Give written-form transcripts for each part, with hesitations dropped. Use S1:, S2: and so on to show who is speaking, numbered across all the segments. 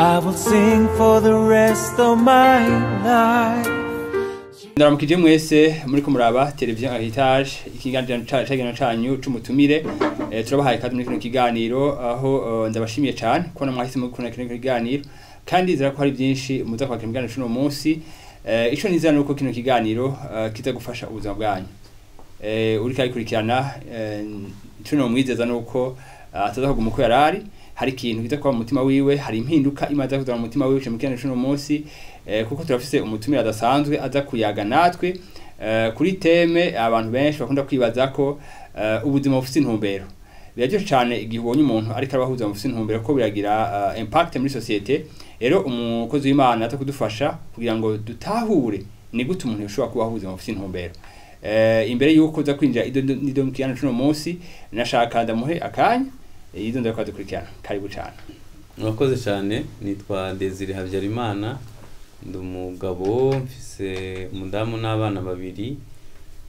S1: I will sing for the rest of my life.
S2: Ndaramukije mwese muri ko muraba televiziyo Heritage ikiganiro canyu c'umutumire turabahaye kandi muri kino kiganiro aho ndabashimiye cyane kubona mwahise mu kuna kino kiganiro kandi zira ko hari byinshi muza kwakira mu kiganiro cy'uno munsi ico nizera nuko kino kiganiro kiza gufasha ubuzima bwanyu uri kayikurikirana tuno mwizeza nuko ataza kuguma uko yarari hari ikintu kiza kwa mutima wiwe hari impinduka imaze kuza mu mutima wiwe mu kiganiro cy'uno munsi kuko turafise umutumire adasanzwe aza kuyaga natwe kuri teme abantu benshi bakunda kwibaza ko ubuzima bufite intumbero biraryo cyane igihe ubonye umuntu ariko arabahuza mu bufite intumbero ko biragira impact muri societe rero umukozi w'Imana atakudufasha kugira ngo dutahure ni gute umuntu yoshobora kubahuza mu bufite intumbero imbere yuko za kwinjira ido mu kiganiro cy'uno munsi nashaka ndamuhe akanya ido ndakadukurikirana karibu cyane.
S3: Murakoze cyane nitwa Desire HABYARIMANA ndi umugabo mfise umudamu n'abana babiri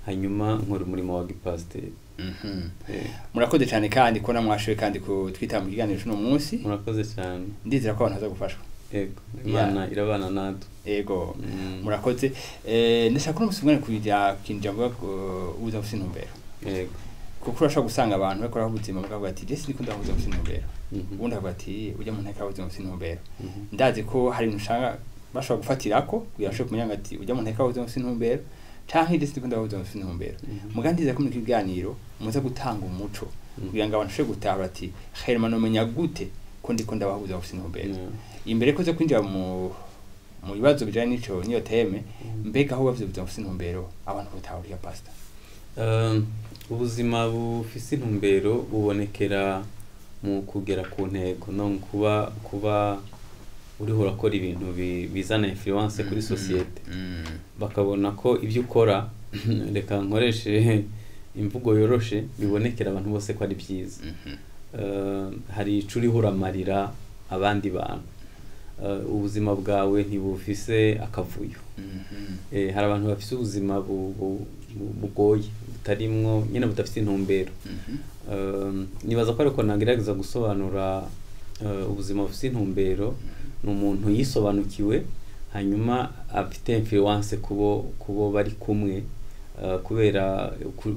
S3: hanyuma nkora umurimo wa gipasiteri.
S2: Murakoze cyane kandi ko namwashoye kandi kutwita mu kiganiro cy'uno munsi.
S3: Murakoze cyane.
S2: Ndizera ko abantu baza gufashwa.
S3: Yego Imana irabana natwe.
S2: Yego murakoze ndashaka ko musubirane kujya kinjira ngo uza gufite intumbero.
S3: Yego
S2: kuko urashaka gusanga abantu bakora ubuzima bwabo ati Jesse niko ndahuza gufite intumbero. Ubundi avuga ati ujya mu nteka ubuzima gufite intumbero. Ndazi ko hari nushanga bashobora gufatirako kugira ngo kumenya ati ujya mu nteka ubuzima gufite intumbero canke Jesse niko ndahuza gufite intumbero. Mugandiza ko mu kiganiro muza gutanga umuco kugira ngo abantu shobore gutahura ati Herman umenya gute ko ndiko ndabahuza gufite intumbero. Imbere ko zo kwinjira mu bibazo bijanye n'ico niyo teme mbega aho bavye gufite intumbero abantu batahura pastor.
S3: Ubuzima bufise intumbero bubonekera mu kugera ku ntego no kuba uriho urakora ibintu bizana influence kuri societe bakabona ko ibyo ukora reka nkoreshe imvugo yoroshe bibonekera abantu bose ko ari byiza. Hari icuri huramarira abandi bantu ubuzima bwawe ntibufise akavuyo. Hari abantu bafise ubuzima bugoye butarimwo nyene budafise intumbero. Nibaza ko ariko nagerageza gusobanura ubuzima bufise intumbero n'umuntu yisobanukiwe hanyuma afite influence kubo bari kumwe kubera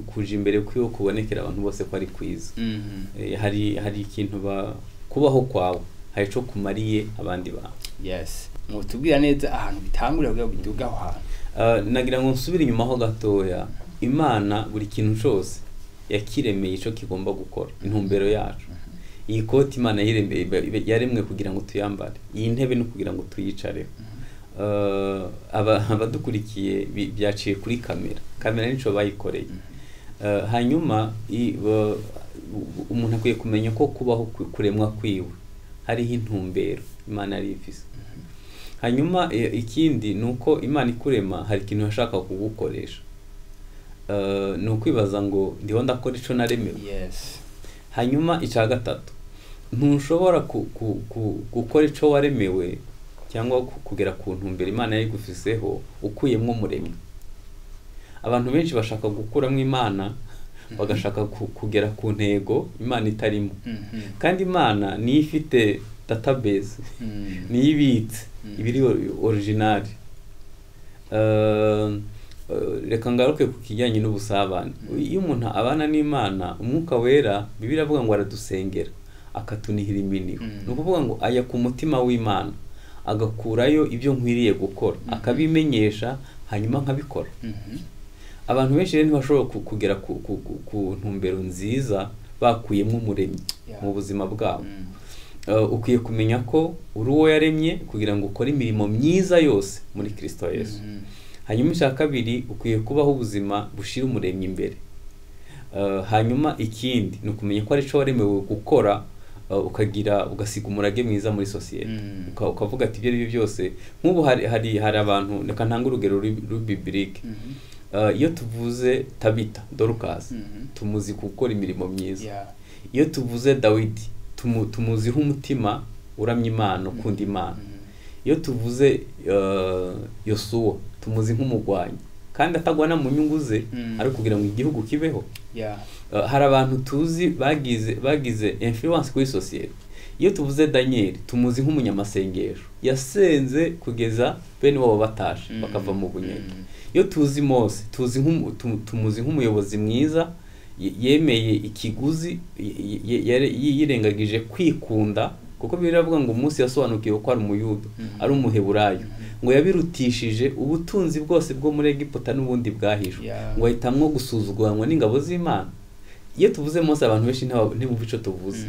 S3: kuje imbere kwiyo kubonekera abantu bose ko ari kwiza. Hari ikintu kubaho kwawe hari cyo kumariye abandi bantu.
S2: Yes mutubwira neza ahantu bitangurira kugira biduga aho hantu.
S3: Nagira ngo nsubire inyuma ho gatoya. Imana buri kintu cyose yakiremeye ico kigomba gukora intumbero yacu. Iyi koti Imana yaremwe kugira ngo tuyambare, iyi ntebe no kugira ngo tuyicare. Abadukurikiye byaciye kuri kamera nico bayikoreye. Hanyuma umuntu akwiye kumenya ko kubaho kuremwa kwiwe hariho intumbero Imana yari ifise. Hanyuma ikindi nuko Imana ikurema hari ikintu yashaka kugukoresha. Nukwibaza ngo ndiho ndakora ico naremewe.
S2: Yes.
S3: Hanyuma ica gatatu ntushobora gukora ico waremewe cyangwa kugera ku ntumbero Imana yari gufiseho ukuyemwo umuremyi. Abantu benshi bashaka gukuramo Imana bagashaka kugera ku ntego Imana itarimo. Kandi Imana ni ifite database ni ibitse ibiri original. Reka ngaruke ku kijyanye n'ubusabane. Iyo umuntu abana n'Imana umwuka wera Bibiliya avuga ngo aradusengera akatunihira iminiro. Nukuvuga ngo aya ku mutima w'Imana agakurayo ibyo nkwiriye gukora akabimenyesha hanyuma nkabikora. Abantu benshi rero ntibashobora kugera ku ntumbero nziza bakuyemo umuremyi mu buzima bwabo. Ukwiye kumenya ko uri uwo yaremye kugira ngo ukore imirimo myiza yose muri Kristo Yesu. Hanyuma icya kabiri ukwiye kubaho ubuzima bushira umuremyi imbere. Hanyuma ikindi ni ukumenya ko ari cyo waremewe gukora ugasiga umurage mwiza muri societe. Ukavuga ati ibyo byose nk'ubu hari abantu reka ntanga urugero rubiblique. Iyo tuvuze Tabita Dorcas tumuzi gukora imirimo myiza. Iyo tuvuze Dawidi tumuziho umutima uramya Imana ukunda Imana. Iyo tuvuze Yosuwa tumuzi nk'umugwanyi kandi atagwana mu nyungu ze ari kugira ngo igihugu kibeho. Hari abantu tuzi bagize influence kuri societe iyo tuvuze Daniel tumuzi nk'umunyamasengesho yasenze kugeza bene wabo batashe bakava mu bunyenye. Iyo tuzi Mose tumuzi nk'umuyobozi mwiza yemeye ikiguzi yirengagije kwikunda, kuko biravuga ngo umunsi yasobanukiwe ko ari umuyuda ari umuheburayo, ngo yabirutishije ubutunzi bwose bwo muri Egiputa n'ubundi bwahishwe, ngo ahitamwo gusuzugurwa n'ingabo z'Imana. Iyo tuvuze Mose abantu benshi ntibumva ico tuvuze.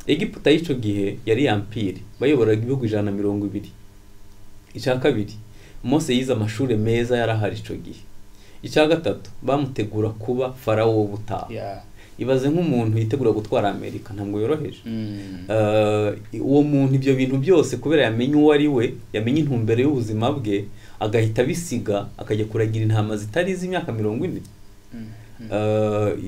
S3: Egiputa y'ico gihe yari empire, bayoboraga ibihugu 120. Icya kabiri, Mose yize amashuri meza yarahari ico gihe. Icya gatatu, bamutegura kuba farawo w'ubutaha. Ibaze nk'umuntu yitegura gutwara Amerika, ntabwo yoroheje. Uwo muntu ibyo bintu byose kubera yamenye uwo ari we, yamenye intumbero y'ubuzima bwe, agahita bisiga akajya kuragira intama zitari z'imyaka 40.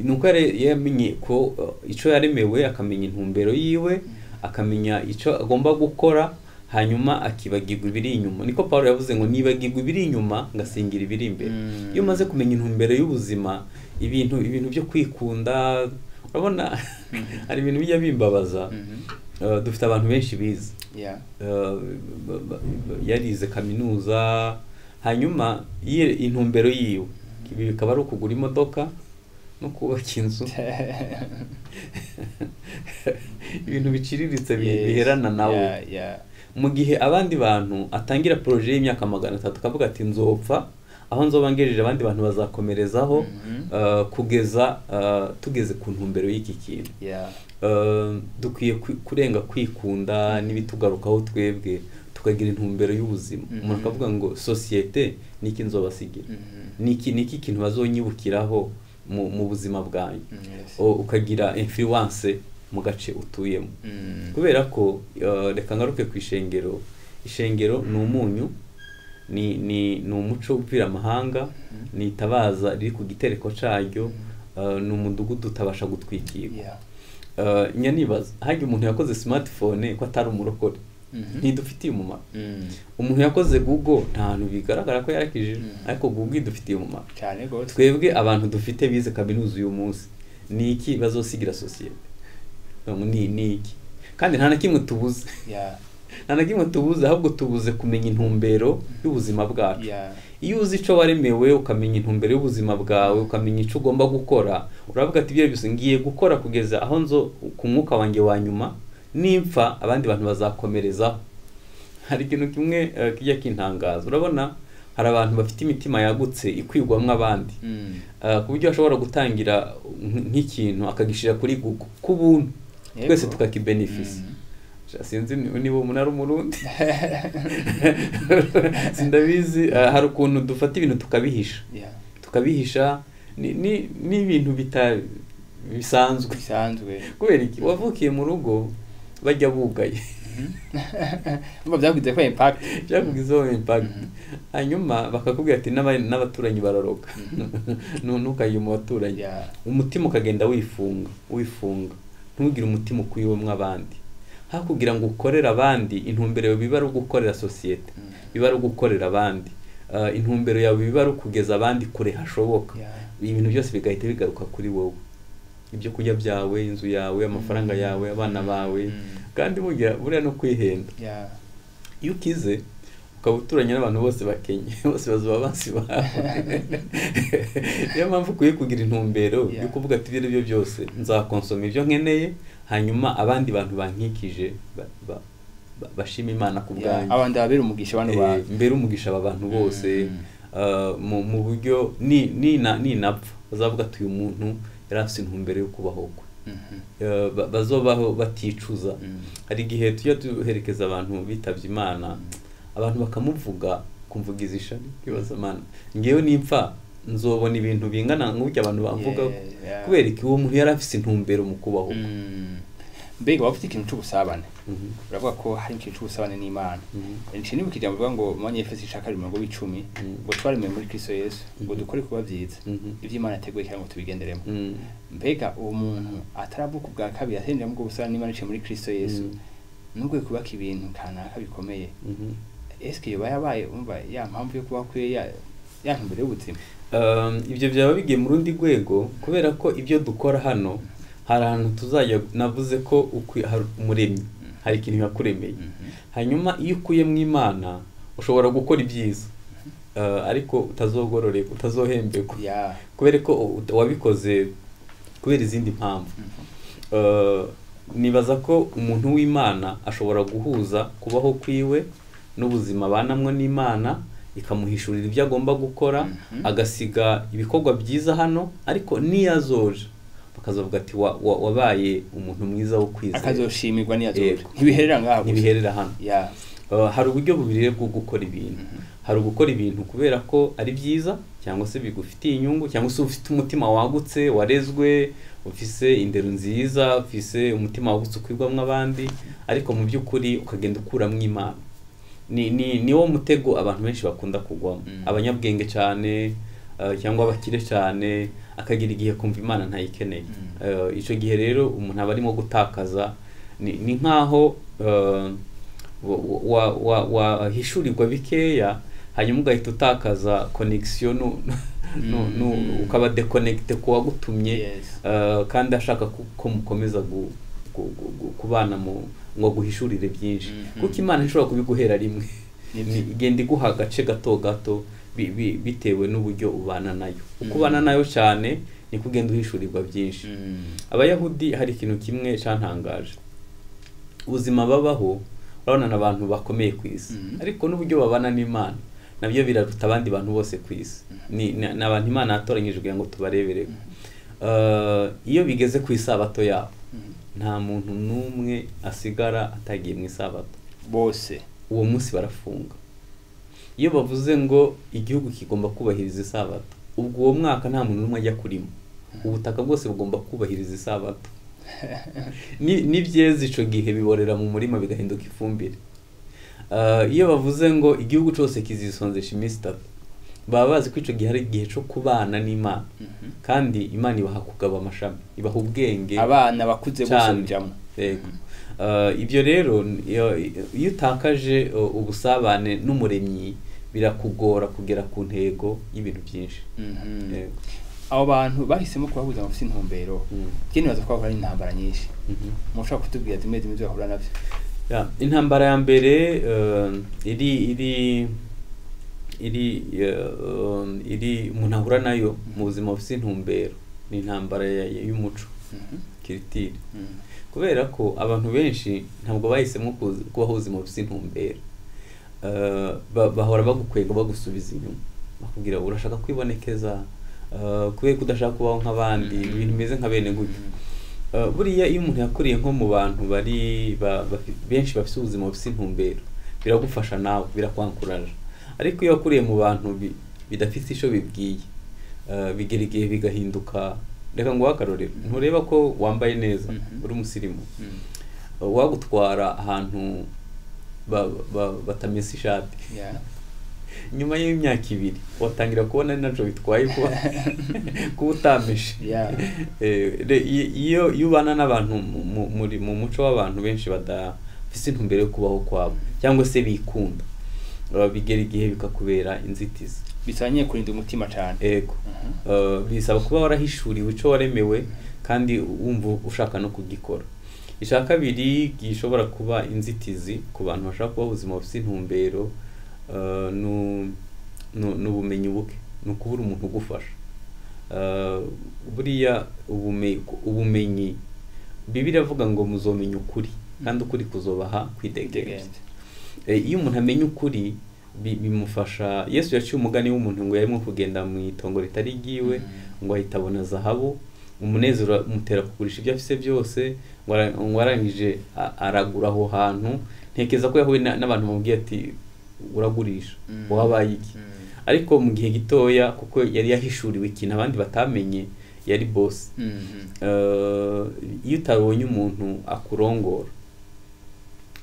S3: Nuko yamenye ko ico yaremewe, akamenya intumbero yiwe, akamenya ico agomba gukora, hanyuma akibagirwa ibiri inyuma. Niko Paulo yavuze ngo nibagirwa ibiri inyuma ngasingira ibiri imbere. Iyo umaze kumenya intumbero y'ubuzima, ibintu byo kwikunda, urabona hari ibintu bijya bimbabaza. Dufite abantu benshi bize, yarize kaminuza, hanyuma intumbero yiwe bikaba ari ukugura imodoka no kubaka inzu, ibintu biciriritse biherana nawe. Mu gihe abandi bantu atangira projet y'imyaka 300 akavuga ati nzopfa aho nzoba ngejeje abandi bantu bazakomerezaho kugeza tugeze ku ntumbero y'iki kintu. Dukwiye kurenga kwikunda n'ibitugarukaho twebwe, tukagira intumbero y'ubuzima. Umuntu akavuga ngo societe niki nzobasigira, niki kintu bazonyibukiraho mu buzima bwanyu, ukagira influence mu gace utuyemo. Kubera ko reka ngaruke ku ishengero ni umunyu, ni umuco uvira amahanga, ni itabaza riri ku gitereko caryo, ni umudugudu utabasha gutwikirwa. Nyanibaza hajya umuntu yakoze smartphone ko atari umurokore, ntidufitiye umumaro. Umuntu yakoze Google nta hantu bigaragara ko yarakije, ariko Google idufitiye umumaro
S2: cyane gose.
S3: Twebwe abantu dufite bize kaminuza uyu munsi niki bazosigira societe? Niki? Kandi nta na kimwe tubuze. Nta na kimwe tubuze, ahubwo tubuze kumenya intumbero y'ubuzima bwacu. Iyo uzi ico waremewe, ukamenya intumbero y'ubuzima bwawe, ukamenya ico ugomba gukora, uravuga ati ibyo byose ngiye gukora kugeza aho nzo ku mwuka wanjye wa nyuma, nimpfa abandi bantu bazakomerezaho. Hari ikintu kimwe kijya kintangaza, urabona hari abantu bafite imitima yagutse ikwigwamwe abandi, ku buryo ashobora gutangira nk'ikintu akagishira kuri Google ku buntu, twese tukakibenefisi. Sinzi niba umuntu ari umurundi, sindabizi. Hari ukuntu dufata ibintu tukabihisha n'ibintu bisanzwe. Kubera iki? Wavukiye mu rugo bajya bugaye,
S2: byakugize ko impact,
S3: byakugizeho impact. Hanyuma bakakubwira ati n'abaturanyi bararoga, ntukaye mu baturanyi. Umutima ukagenda wifunga, ntugire umutima ukwiwemwe abandi. Hakugira ngo ukorera abandi, intumbero biba ari ugukorera societe, biba ari ugukorera abandi. Intumbero yawe biba ari ukugeza abandi kure hashoboka. Ibintu byose bigahita bigaruka kuri wowe, ibyo kurya byawe, inzu yawe, amafaranga yawe, abana bawe. Kandi buriya no kwihenda. Iyo ukize ukaba uturanye n'abantu bose bakenye, bose bazuba bansi bawe. Niyo mpamvu ukwiye kugira intumbero yo kuvuga ati ibyo byose nzakonsoma ibyo nkeneye, hanyuma abandi bantu bankikije bashima Imana ku bwanjye.
S2: Abandi babera umugisha abantu bawe,
S3: mbere umugisha abantu bose, mu buryo ninapfa bazavuga ati uyu muntu yarafise intumbero yo kubaho kwe. Bazobaho baticuza. Hari igihe tujya duherekeza abantu bitavye Imana, abantu bakamuvuga kumvugiza ishari, kibaza Mana ngewe nimpfa nzobona ibintu bingana nk'uko abantu bavuga, kubera iki uwo muntu yarafise intumbero mu kubaho.
S2: Mbega wafite ikintu cy'ubusabane, uravuga ko hari ikintu cy'ubusabane n'Imana. Ni bukijya bavuga ngo mu Efeso 4:10 ngo twaremeye muri Kristo Yesu ngo dukore kuba byiza ibyo Imana yateguye cyangwa tubigenderemo. Mbega uwo muntu ataravuka bwa kabiri atendera mu gusabana n'Imana cyo muri Kristo Yesu, nubwo kubaka ibintu kanaka bikomeye, eske yo bayabaye umva ya mpamvu yo kuba kwe ya ntumbero y'ubuzima.
S3: Ibyo byaba bigiye mu rundi rwego, kubera ko ibyo dukora hano hari ahantu tuzajya. Navuze ko hari umuremyi, hari ikintu yakuremeye. Hanyuma iyo ukuye mu Imana ushobora gukora ibyiza, ariko utazogororeka, utazohembekwa, kubera ko wabikoze kubera izindi mpamvu. Nibaza ko umuntu w'Imana ashobora guhuza kubaho kwiwe n'ubuzima banamwe n'Imana, ikamuhishurira ibyo agomba gukora, agasiga ibikorwa byiza hano, ariko niyazoje bakazavuga ati wabaye umuntu mwiza wo kwizera,
S2: akazoshimirwa niyazoje. Ntibiherera ngaho,
S3: ntibiherera hano. Hari uburyo bubiri bwo gukora ibintu. Hari ugukora ibintu kubera ko ari byiza cyangwa se bigufitiye inyungu, cyangwa se ufite umutima wagutse, warezwe, ufise indero nziza, ufise umutima wagutse ukwirwamwo abandi, ariko mu by'ukuri ukagenda ukuramwo Imana. Ni wo mutego abantu benshi bakunda kugwamo, abanyabwenge cyane cyangwa abakire cyane, akagira igihe kumva Imana ntayikeneye. Ico gihe rero umuntu aba arimo gutakaza, ni nkaho wahishurirwa bikeya, hanyuma ugahita utakaza connection ukaba deconnected ku wagutumye, kandi ashaka ko mukomeza kubana ngo guhishurire byinshi, kuko Imana ishobora kubiguhera rimwe, igenda iguha agace gato gato bitewe n'uburyo ubana nayo. Uko ubana nayo cyane ni kugenda uhishurirwa byinshi. Abayahudi hari ikintu kimwe cyantangaje, ubuzima babaho urabona n'abantu bakomeye ku isi, ariko n'uburyo babana n'Imana nabyo biraruta abandi bantu bose ku isi. N'abantu Imana yatoranyije kugira ngo tubarebere. Iyo bigeze ku isabato yabo, nta muntu n'umwe asigara atagiye mu isabato, bose uwo munsi barafunga. Iyo bavuze ngo igihugu kigomba kubahiriza isabato, ubwo uwo mwaka nta muntu n'umwe ajya kurimo, ubutaka bwose bugomba kubahiriza isabato. N'ibyeze ico gihe biborera mu murima bigahinduka ifumbire. Iyo bavuze ngo igihugu cyose kizisonzesha iminsi 3, baba bazi ko ico gihe ari igihe cyo kubana n'Imana, kandi Imana ibaha kugaba amashami, ibaha ubwenge, abana bakuze bose bijamo. Ibyo rero iyo utakaje ubusabane n'umuremyi birakugora kugera ku ntego y'ibintu byinshi. Abo bantu bahisemo kubahuza mu bufise intumbero, kindi baza kwakora intambara nyinshi. Mushaka kutubwira ati mwezi mwizo bahura navyo? Intambara ya mbere iri umuntu ahura nayo mu buzima bufise intumbero, ni intambara y'umuco, kiritire. Kubera ko abantu benshi ntabwo bahisemo kubaho ubuzima bufise intumbero, bahora bagukwega bagusubiza inyuma, bakubwira urashaka kwibonekeza, kubera kudashaka kubaho nk'abandi, ibintu bimeze nka bene gutyo. Buriya iyo umuntu yakuriye nko mu bantu benshi bafite ubuzima bufite intumbero, biragufasha nawe, birakwankuraje. Ariko iyo wakuriye mu bantu bidafite ico bibwiye, bigera igihe bigahinduka. Reka ngo wakarorero, ntureba ko wambaye neza, uri umusirimu, wagutwara ahantu batamesa ishati, nyuma y'imyaka 2 watangira kubona naco bitwaye kuba utameshe. Iyo ubana n'abantu mu muco w'abantu benshi badafise intumbero yo kubaho kwabo, cyangwa se bikunda, bigera igihe bikakubera inzitizi, bisanye kurinda umutima cyane. Bisaba kuba warahishuriwe ico waremewe, kandi wumva ushaka no kugikora. Ishaka kabiri gishobora kuba inzitizi ku bantu bashaka kuba ubuzima bufise intumbero, n'ubumenyi buke, n'ukubura umuntu ugufasha. Buriya ubumenyi, Bibiliya avuga ngo muzomenya ukuri, kandi ukuri kuzobaha kwidegemvya. Iyo umuntu amenya ukuri bimufasha. Yesu yaciye umugani w'umuntu ngo yarimo kugenda mu itongo ritari ryiwe, ngo ahitabona zahabu, umunezero umutera kugurisha ibyo afise byose, ngo arangije aragura aho hantu. Ntekeza ko yahuye n'abantu bamubwiye ati uragurisha, wabaye iki? Ariko mu gihe gitoya, kuko yari yahishuriwe ikintu abandi batamenye, yari boss. Iyo utabonye umuntu akurongora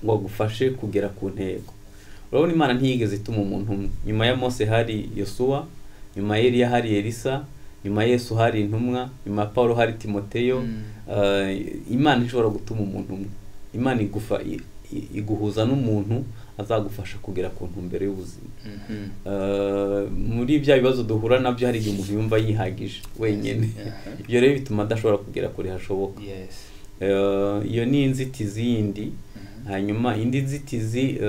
S3: ngo agufashe kugera ku ntego, urabona Imana ntiyigeze ituma umuntu. Nyuma ya Mose hari Yosuwa, nyuma ya Eliya hari Elisa, nyuma ya Yesu hari intumwa, nyuma ya Paulo hari Timoteyo. Imana ishobora gutuma umuntu umwe. Imana iguhuza n'umuntu azagufasha kugera ku ntumbero y'ubuzima. Muri bya bibazo duhura nabyo, hari igihe umuntu yumva yihagije wenyene. Ibyo rero bituma adashobora kugera kure hashoboka. iyo ni inzitizi yindi. Hanyuma indi nzitizi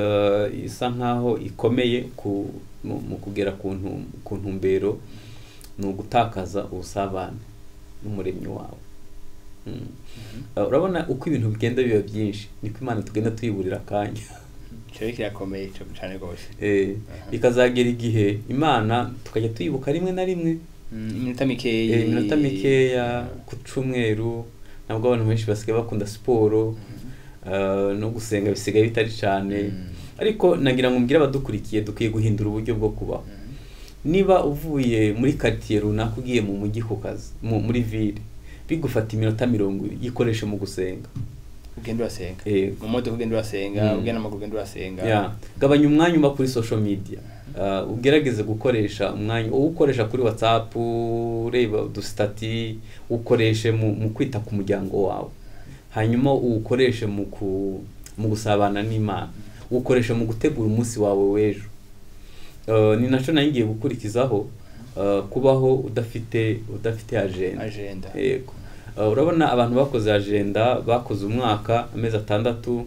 S3: isa nkaho ikomeye mu kugera ku ntumbero ni ugutakaza ubusabane n'umuremyi wawe. Urabona uko ibintu bigenda biba byinshi niko Imana tugenda tuyiburira akanya.
S2: Cyo kirakomeye cyane gose.
S3: Ikazagera igihe Imana tukajya tuyibuka rimwe na rimwe
S2: iminota
S3: mikeya ku cyumweru. Nabwo abantu benshi basigaye bakunda siporo no gusenga bisigaye bitari cyane. Ariko nagira ngo mbwire abadukurikiye dukwiye guhindura uburyo bwo kubaho. Niba uvuye muri quartier runaka ugiye mu mujyi ku kazi muri ville bigufata iminota 20 yikoreshe mu gusenga.
S2: Ugenda urasenga mu modoka, ugenda urasenga, ugenda amaguru, ugenda urasenga.
S3: Gabanya umwanya uba kuri social media. Ugerageze gukoresha umwanya ukoresha kuri WhatsApp, ureba udustati, ukoreshe mu kwita ku muryango wawe. Hanyuma ukoreshe mu gusabana n'Imana, ukoreshe mu gutegura umunsi wawe w'ejo. Ni naco nangiye gukurikizaho kubaho udafite agenda. Yego. Urabona abantu bakoze agenda, bakoze umwaka, amezi 6,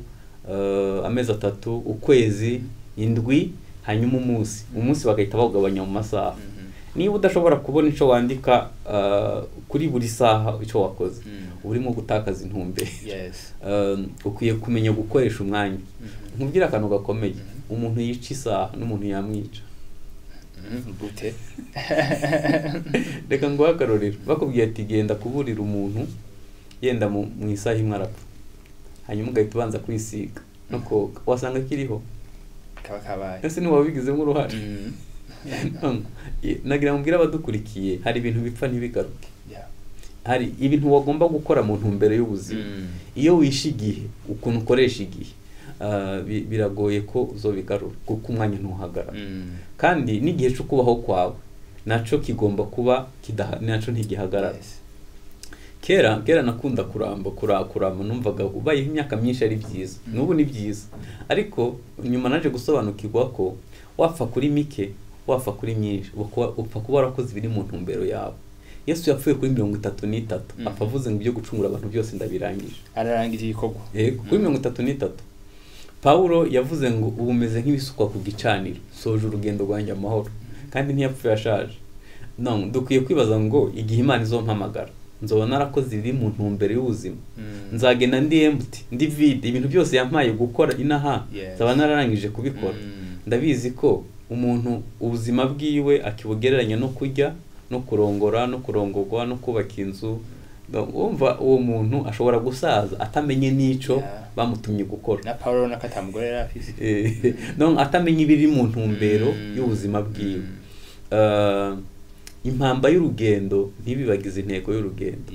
S3: amezi 3, ukwezi, indwi, hanyuma umunsi bagahita bawugabanya mu masaha. Niba udashobora kubona ico wandika kuri buri saha ico wakoze, urimo gutakaza intumbero. Ukwiye kumenya gukoresha umwanya. Nkubwira akantu gakomeye, umuntu yica isaha n'umuntu yamwica.
S2: Gute?
S3: Reka ngo akarorero bakubwiye ati genda kuburira umuntu yenda mu isaha imwe arapfa, hanyuma ugahita ubanza kwisiga no koga, wasanga kiriho
S2: kabaye
S3: ese ni wabigizemo uruhare. Nagira ngo mbwira abadukurikiye hari ibintu bipfa ntibigaruke. Hari ibintu wagomba gukora mu ntumbero y'ubuzima. Iyo wishigiye ukuntu ukoresha igihe biragoye ko uzobigarura kuko umwanya ntuhagara. Kandi n'igihe cyo kubaho kwawe naco kigomba kuba naco ntigihagarara. Kera nakunda kuramba numvaga ubaye imyaka myinshi ari byiza. Nubu ni byiza. Ariko nyuma naje gusobanukirwa ko wapfa kuri mike, wapfa kuri myinshi, upfa kuba warakoze ibiri mu ntumbero yawe. Yesu yapfuye kuri 33 apfa avuze ngo ibyo gucungura abantu byose ndabirangije.
S2: Ararangije igikorwa.
S3: Kuri 33 Paulo yavuze ngo ubumeze nk'ibisukwa ku gicaniro, soje urugendo rwanjye amahoro. Kandi ntiyapfuye ashaje. No, dukwiye kwibaza ngo igihe Imana izompamagara nzoba narakoze ibiri mu ntumbero y'ubuzima. Nzagenda ndi empty, ndi vide, ibintu byose yampaye gukora inaha nzaba nararangije kubikora. Ndabizi ko umuntu ubuzima bwiwe akibugereranya no kurya, no kurongora, no kurongorwa, no kubaka inzu. Umva uwo muntu ashobora gusaza atamenye nico bamutumye gukora.
S2: Na Paulo nakatamugore yarafise.
S3: No, atamenye ibiri mu ntumbero y'ubuzima bwiwe. Impamba y'urugendo ntibibagize intego y'urugendo.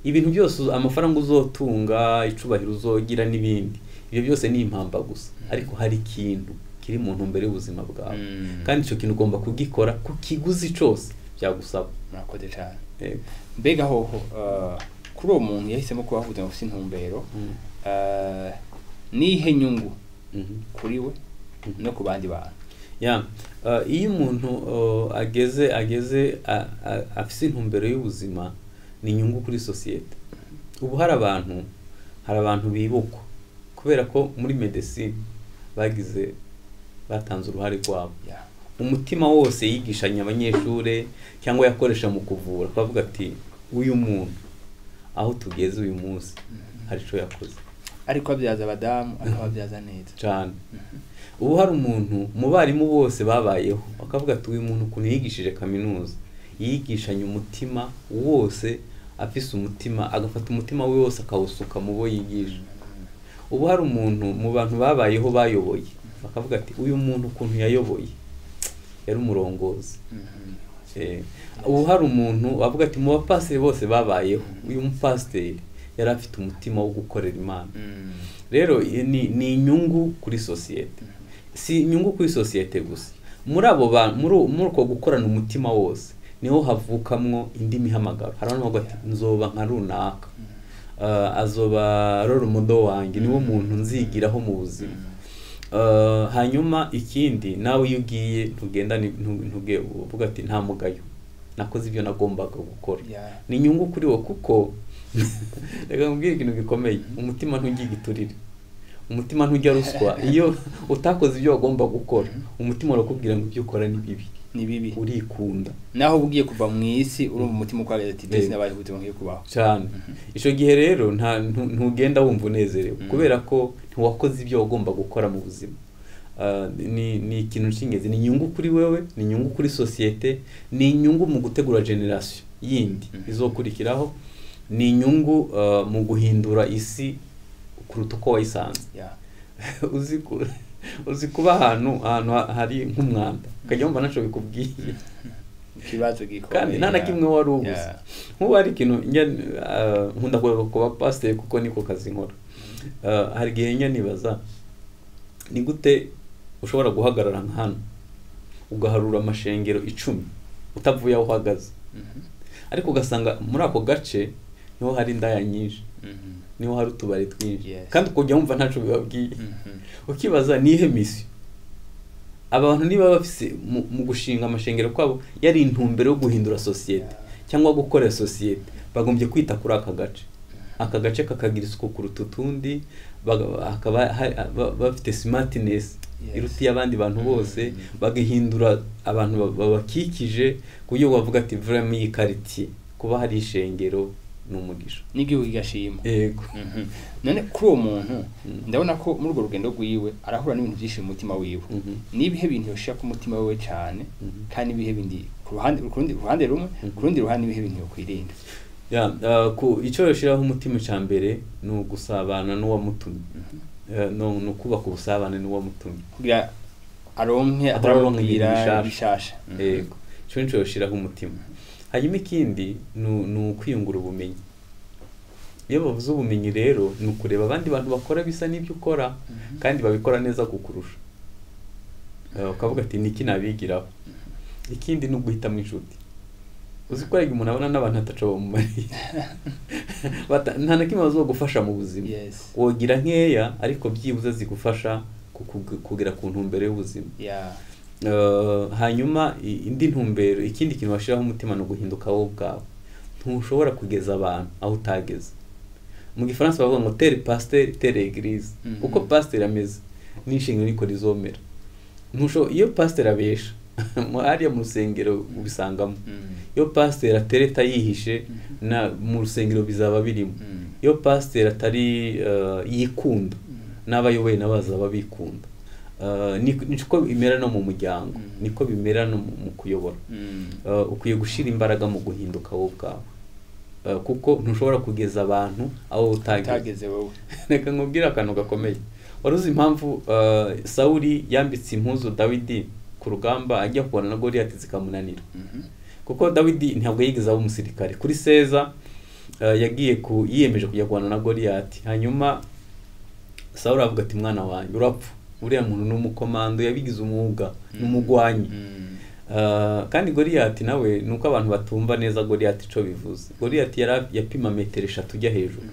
S3: Ibintu byose amafaranga uzotunga, icubahiro uzogira n'ibindi, ibyo byose ni impamba gusa. Ariko hari ikintu kiri mu ntumbero y'ubuzima bwawe. Kandi ico kintu ugomba kugikora ku kiguzi cyose byagusaba.
S2: Murakoze cyane. Mbega hoho kuri uwo muntu yahisemo kuba avuze ngo ufite intumbero, nihe nyungu kuri we no ku bandi bantu?
S3: Iyo umuntu ageze afise intumbero y'ubuzima ni inyungu kuri societe. Ubu hari abantu bibukwa kubera ko muri medicine batanze uruhare rwabo. Umutima wose yigishanya abanyeshure cyangwa yakoresha mu kuvura, bavuga ati uyu muntu aho tugeze uyu munsi hari ico yakoze.
S2: Ariko abyaza abadamu akababyaza neza
S3: cyane. Ubu hari umuntu mu barimu bose babayeho akavuga ati uyu muntu kuntu yigishije kaminuza yigishanya umutima wose, afise umutima, agafata umutima we wose akawusuka mu bo yigisha. Ubu hari umuntu mu bantu babayeho bayoboye bakavuga ati uyu muntu kuntu yayoboye yari umurongozi. Ubu hari umuntu bavuga ati mu bapasiteri bose babayeho uyu mupasiteri yari afite umutima wo gukorera Imana. Rero ni inyungu kuri societe. Si inyungu kuri societe gusa. Muri uko gukorana umutima wose niho havukamwo indi mihamagaro. Hari abantu bavuga ati nzoba nka runaka, azoba roro modo wanjye, niwo muntu nzigiraho mu buzima. Hanyuma ikindi nawe iyo ugiye ntugenda uvuga ati nta mugayo nakoze ibyo nagombaga gukora
S2: Yeah.
S3: ni inyungu kuri wo kuko reka nkubwire ikintu gikomeye umutima ntujya igiturire umutima ntujya ruswa iyo utakoze ibyo wagomba gukora umutima urakubwira ngo ibyo ukora ni bibi urikunda
S2: naho ugiye kuva mu isi urumva umutima ukwageza ati ndetse nabaye ubuzima ngiye kubaho
S3: cyane ico gihe rero ntugenda wumva unezerewe kubera ko ntiwakoze ibyo wagomba gukora mu buzima ni ikintu cy'ingenzi ni inyungu kuri wewe ni inyungu kuri societe ni inyungu mu gutegura generation yindi izokurikiraho ni inyungu mu guhindura isi kuruta uko wayisanze uzi kuba ahantu hari nk'umwanda ukajya wumva naco bikubwiye
S2: ikibazo gikomeye
S3: kandi nta na kimwe wari ubuze nk'ubu hari ikintu nkunda kuba pasteur kuko niko kazi nkora hari igihe njya nibaza ni gute ushobora guhagarara nka hano ugaharura amashengero 10 utavuye aho uhagaze ariko ugasanga muri ako gace niho hari indaya nyinshi niho hari utubari twinshi kandi ukujya wumva ntaco bibabwiye ukibaza nihe misi abantu niba bafise mu gushinga amashengero kwabo yari intumbero yo guhindura societe cyangwa gukora societe bagombye kwita kuri aka gace kakagira isuku kuruta utundi bakaba bafite smartness iruti y'abandi bantu bose bagahindura abantu babakikije kuyo bavuga ati vraiment iyi quartier kuba hari ishengero n'umugisha
S2: n'igihugu gashima
S3: yego
S2: none kuri uwo muntu ndabona ko muri urwo rugendo rwiwe arahura n'ibintu byinshi mu mutima wiwe nibihe bintu yoshaka ku mutima wiwe cyane kandi ibihe bindi ku ruhande rumwe ku rundi ruhande ibihe bintu yo kwirinda
S3: ku icyo yoshiraho umutima cyambere no gusabana n'uwamutumye no kubaka ubusabane n'uwamutumye
S2: kugira aronke atarabwira bishasha
S3: yego cyo nico yoshiraho umutima hanyuma ikindi no kwiyungura ubumenyi iyo bavuze ubumenyi rero ni ukureba abandi bantu bakora bisa n'ibyo ukora kandi babikora neza kukurusha ukavuga ati niki nabigiraho ikindi no guhitamo inshuti uzikorega umuntu abona n'abantu ataco mu mari nta na kimwe bazogufasha mu buzima wogira nkeya ariko byibuze zigufasha kugera ku ntumbero y'ubuzima hanyuma indi ntumbero ikindi kintu washiraho umutima no guhinduka wowe ubwawe ntushobora kugeza abantu aho utageze mu gifaransa bavuga ngo tel pasteur tel église uko pasteur ameze n'inshingano niko rizomera iyo pasteur abesha hariya mu rusengero ubisangamo iyo pasteur atereta yihishe na mu rusengero bizaba birimo iyo pasteur atari yikunda n'abayoboye n'abazaba bikunda niko bimera no mu muryango niko bimera no mu kuyobora ukwiye gushira imbaraga mu guhinduka wowe ubwawe kuko ntushobora kugeza abantu aho utageze
S2: wowe
S3: reka nkubwire akantu gakomeye waruzi impamvu Sawuli yambitse impuzu Dawidi ku rugamba ajya kubona na Goliath zikamunanira kuko Dawidi ntabwo yigeze aba umusirikare kuri Seza yagiye yiyemeje kujya kubona na Goliath hanyuma Sawuli avuga ati mwana wanjye urapfa uriya muntu n'umukomando yabigize umwuga n'umugwanyi kandi Goliath nawe nuko abantu batumva neza Goliath ico bivuze Goliath yapima 3 metero ujya hejuru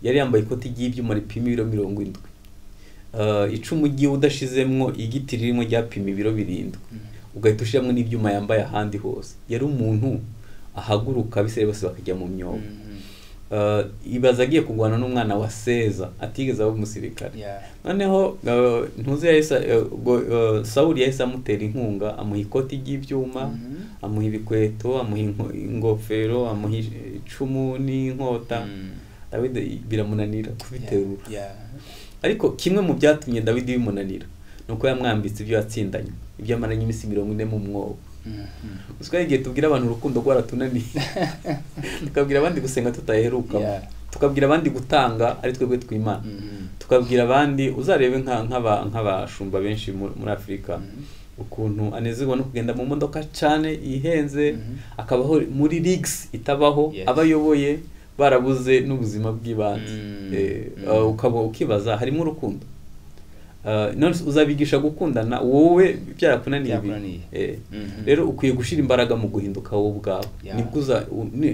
S3: yari yambaye ikoti ry'ibyuma ripima 70 icumu giye udashizemwo igiti ririmo ryapima 7 ugahita ushiramo n'ibyuma yambaye ahandi hose yari umuntu ahaguruka bisere bose bakajya mu myobo ibaza agiye kugwana n'umwana wa Seza atigeze aba umusirikare noneho ntuzi yahise Sawuli yahise amutera inkunga amuha ikoti ry'ibyuma amuha ibikweto amuha ingofero amuha icumu n'inkota Dawidi biramunanira kubiterura ariko kimwe mu byatumye Dawidi bimunanira nuko yamwambitse ibyo yatsindanye ibyo amaranye imisi 40 mu mwobo uswaye igihe tubwira abantu urukundo rwaratunaniye tukabwira abandi gusenga tutaheruka tukabwira abandi gutanga ari twebwe tw'Imana tukabwira abandi uzarebe nk'abashumba benshi muri Afrika ukuntu anezerwa no kugenda mu modoka cyane ihenze akabaho muri rigs itabaho abayoboye barabuze n'ubuzima bw'ibanze ukaba ukibaza harimo urukundo none uzabigisha gukundana wowe byarakunaniye rero ukwiye gushira imbaraga mu guhinduka wowe ubwawe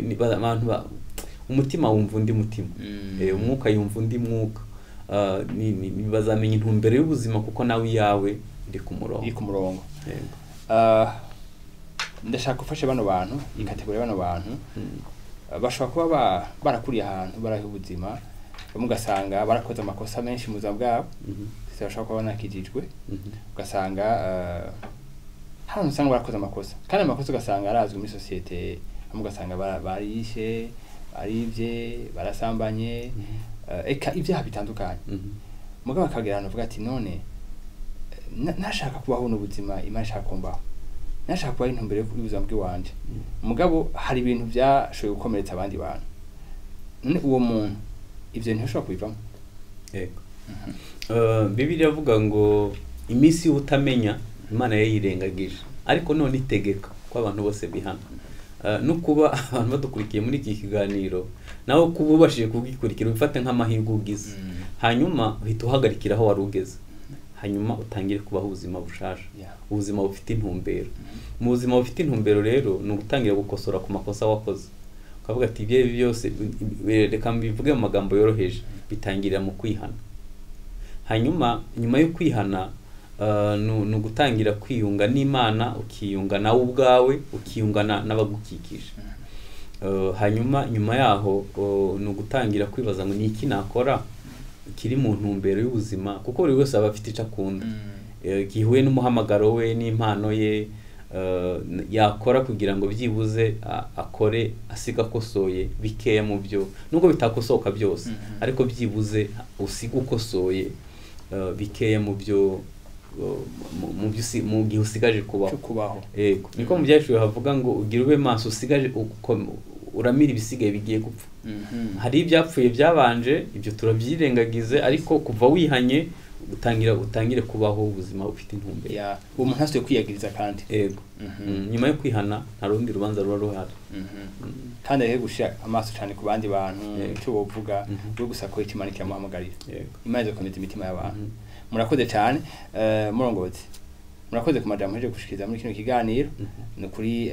S3: nibwo abantu umutima wumva undi mutima umwuka yumva undi mwuka bazamenya intumbero y'ubuzima kuko nawe yawe iri ku murongo
S2: ndashaka gufasha bano bantu ikategori bano bantu bashobora kuba barakuriye ahantu baraho ubuzima mugasanga barakoze amakosa menshi mu buzima bwabo bashobora kuba banakijijwe ugasanga hano usanga barakoze amakosa kandi amakosa ugasanga arazwi muri societe mugasanga barishe barivye barasambanye eka ibyaha bitandukanye mugabo akagira ahantu uvuga ati none nashaka kubaho n'ubuzima Imana ishaka kumbaho nashaka kubaho intumbero y'ubuzima bw'iwanje mugabo hari ibintu byashoboye gukomeretsa abandi bantu none uwo muntu ivyo ntishobora kubivamo
S3: yego Bibiliya avuga ngo iminsi y'ubutamenya Imana yayirengagije ariko none itegeka ko abantu bose bihana no kuba abantu badukurikiye muri iki kiganiro naho kuba ubashije kugikurikira bifate nk'amahirwe ugize hanyuma uhita uhagarikira aho wari ugeze hanyuma utangire kubaho ubuzima bushasha ubuzima bufite intumbero mu buzima bufite intumbero rero ni ugutangira gukosora ku makosa wakoze ukavuga ati ibyo byose reka mbivuge mu magambo yoroheje bitangirira mu kwihana hanyuma nyuma yo kwihana no gutangira kwiyunga n'Imana ukiyunga nawe ubwawe ukiyunga n'abagukikije hanyuma nyuma yaho no gutangira kwibaza ngo niki nakora kiri mu ntumbero y'ubuzima kuko buri wese aba afite icakunda gihuye n'umuhamagaro we n'impano ye yakora kugira ngo byibuze akore asiga kosoye bikeya mu byo nubwo bitakosoka byose ariko byibuze usiga ukosoye bikeya mu byo mu gihe usigaje kubaho yego niko mu byashuye havuga ngo ugire ube maso usigaje uramira ibisigaye bigiye gupfa hari ibyapfuye byabanje ibyo turabyirengagize ariko kuva wihanye utangire kubaho ubuzima ufite intumbero
S2: uwo muntu hasuye kwiyagiriza kandi
S3: yego nyuma yo kwihana nta rundi rubanza ruba ruhari
S2: kandi rero gushira amaso cyane ku bandi bantu cyo bovuga bwo gusa ko Imana iramuhamagarira Imana ikomeza imitima y'abantu murakoze cyane murongozi murakoze ku majambo heje gushikiriza muri kino kiganiro no kuri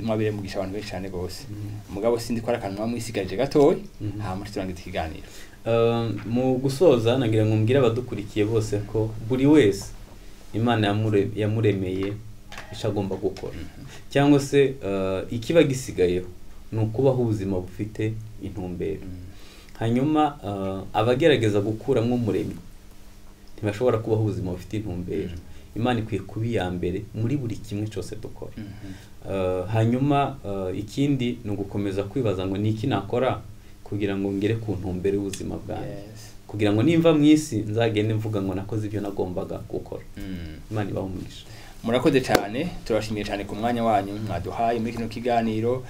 S2: mwabire mugisha abantu benshi cyane gose mugabo sindi ko arakanwa mwisigaje gatoyi ha muri turangiza ikiganiro
S3: mu gusoza nagira ngo mbwira abadukurikiye bose ko buri wese Imana yamuremeye ishagomba gukora cyangwa se ikiba gisigayeho no kubaho ubuzima bufite intumbero hanyuma abagerageza gukura nk'umuremyi ntibashobora kubaho ubuzima bufite intumbero Imana ikwiye kuba iya mbere muri buri kimwe cyose dukora hanyuma ikindi ni ugukomeza kwibaza ngo niki nakora kugira ngo ngere ku ntumbero y'ubuzima bwanjye kugira ngo nimva mu isi nzagende mvuga ngo nakoze ibyo nagombaga gukora Imana ibaho umugisha
S2: murakoze cyane turashimiye cyane ku mwanya wanyu mwaduhaye muri kino kiganiro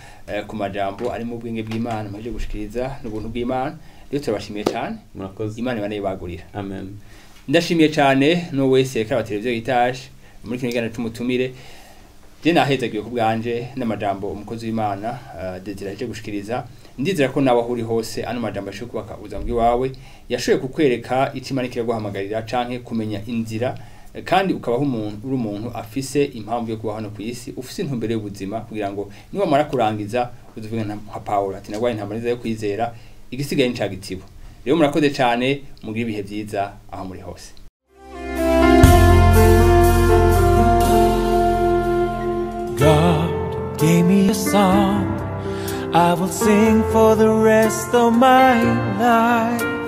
S2: ku majambo ari mu bwenge bw'Imana maje gushikiriza n'ubuntu bw'Imana rero turabashimiye cyane
S3: murakoze
S2: Imana ibane bagurira
S3: amen
S2: ndashimiye cyane no wese kaba televiziyo itaje muri kino kiganiro cy'umutumire je nahezagiye ku bwanje n'amajambo umukozi w'Imana Desire aje gushikiriza ndizera ko nawe uri hose ano majambo ashobora kubaka ubuzambwi wawe yashoboye kukwereka Imana ikira guhamagarira canke kumenya inzira kandi ukabaho umuntu afise impamvu yo kuba hano ku isi ufise intumbero y'ubuzima kugira ngo niba mara kurangiza uzuvuga nka Paulo ati nagwaye intambara yo kwizera igisigaye ncagitibo rero murakoze cyane mugira ibihe byiza aho muri hose
S1: God gave me a song I will sing for the rest of my life.